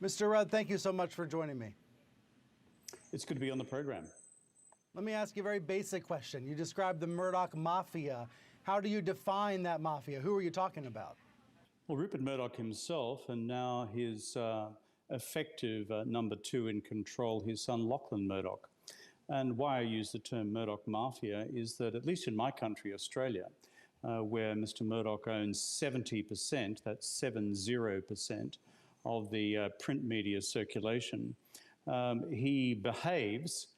Mr. Rudd, thank you so much for joining me. It's good to be on the program. Let me ask you a very basic question. You described the Murdoch Mafia. How do you define that mafia? Who are you talking about? Well, Rupert Murdoch himself, and now his effective number two in control, his son Lachlan Murdoch. And why I use the term Murdoch Mafia is that, at least in my country, Australia, where Mr. Murdoch owns 70%, that's 70%, of the print media circulation, he behaves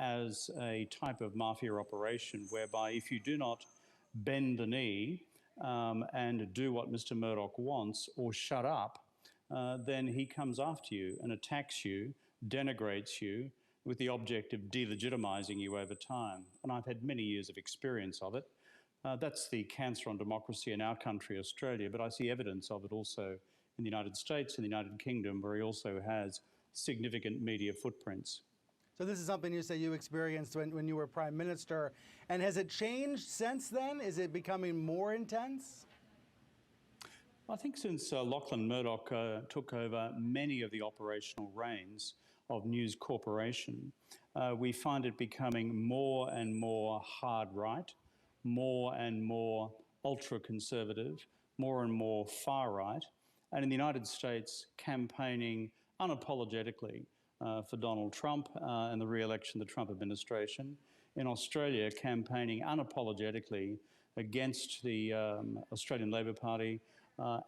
as a type of mafia operation whereby if you do not bend the knee and do what Mr. Murdoch wants or shut up, then he comes after you and attacks you, denigrates you, with the object of delegitimizing you over time. And I've had many years of experience of it. That's the cancer on democracy in our country, Australia, but I see evidence of it also in the United States and the United Kingdom, where he also has significant media footprints. So this is something you say you experienced when you were Prime Minister. And has it changed since then? Is it becoming more intense? I think since Lachlan Murdoch took over many of the operational reins of News Corporation, we find it becoming more and more hard right, more and more ultra-conservative, more and more far right, and in the United States campaigning unapologetically for Donald Trump and the re-election of the Trump administration. In Australia, campaigning unapologetically against the Australian Labor Party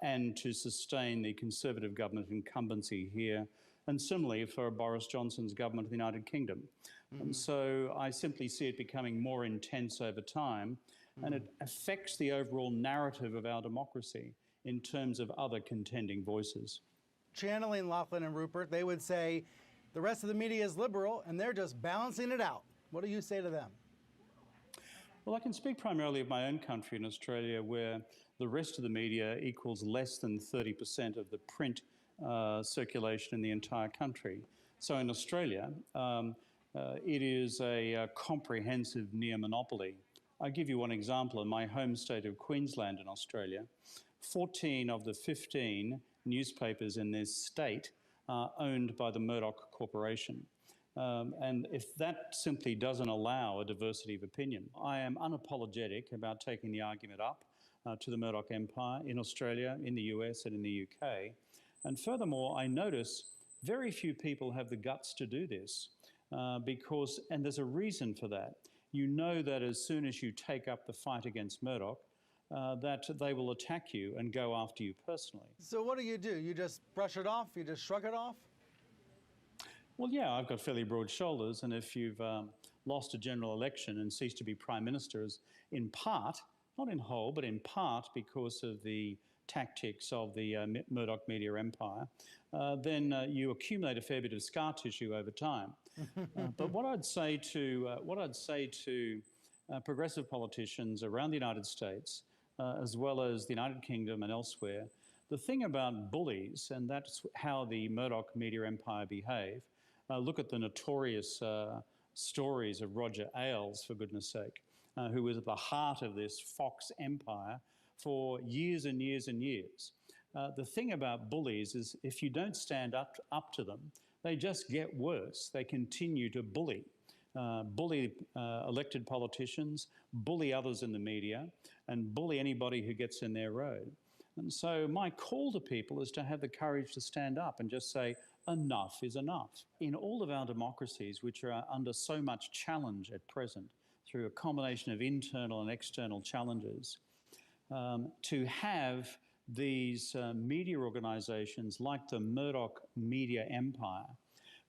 and to sustain the Conservative government incumbency here, and similarly for Boris Johnson's government of the United Kingdom. And so I simply see it becoming more intense over time, and it affects the overall narrative of our democracy in terms of other contending voices. Channeling Lachlan and Rupert, they would say the rest of the media is liberal and they're just balancing it out. What do you say to them? Well, I can speak primarily of my own country in Australia, where the rest of the media equals less than 30% of the print circulation in the entire country. So in Australia, it is a comprehensive near monopoly. I'll give you one example. In my home state of Queensland in Australia, 14 of the 15 newspapers in this state are owned by the Murdoch Corporation. And if that simply doesn't allow a diversity of opinion, I am unapologetic about taking the argument up to the Murdoch empire in Australia, in the US and in the UK. And furthermore, I notice very few people have the guts to do this because, and there's a reason for that. You know that as soon as you take up the fight against Murdoch, that they will attack you and go after you personally. So what do? You just brush it off? You just shrug it off? Well, yeah, I've got fairly broad shoulders, and if you've lost a general election and ceased to be Prime Minister, in part, not in whole, but in part because of the tactics of the Murdoch media empire, then you accumulate a fair bit of scar tissue over time. But what I'd say to progressive politicians around the United States, as well as the United Kingdom and elsewhere, the thing about bullies, and that's how the Murdoch media empire behave. Look at the notorious stories of Roger Ailes, for goodness sake, who was at the heart of this Fox empire for years and years and years. The thing about bullies is if you don't stand up to them, they just get worse. They continue to bully. Bully elected politicians, bully others in the media, and bully anybody who gets in their road. And so my call to people is to have the courage to stand up and just say, enough is enough. In all of our democracies, which are under so much challenge at present, through a combination of internal and external challenges, to have these media organisations like the Murdoch media empire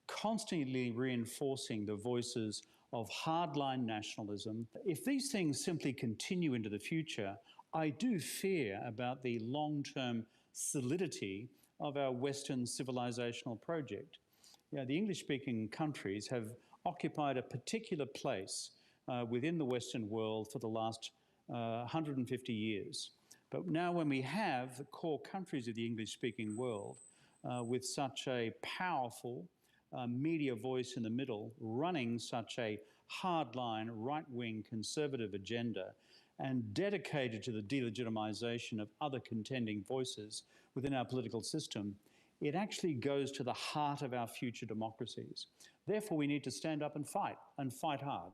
constantly reinforcing the voices of hardline nationalism. If these things simply continue into the future, I do fear about the long-term solidity of our Western civilizational project. You know, the English-speaking countries have occupied a particular place within the Western world for the last 150 years. But now when we have the core countries of the English-speaking world with such a powerful media voice in the middle, running such a hardline, right-wing conservative agenda, and dedicated to the delegitimization of other contending voices within our political system, it actually goes to the heart of our future democracies. Therefore, we need to stand up and fight hard.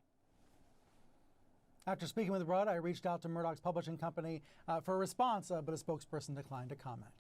After speaking with Rudd, I reached out to Murdoch's publishing company for a response, but a spokesperson declined to comment.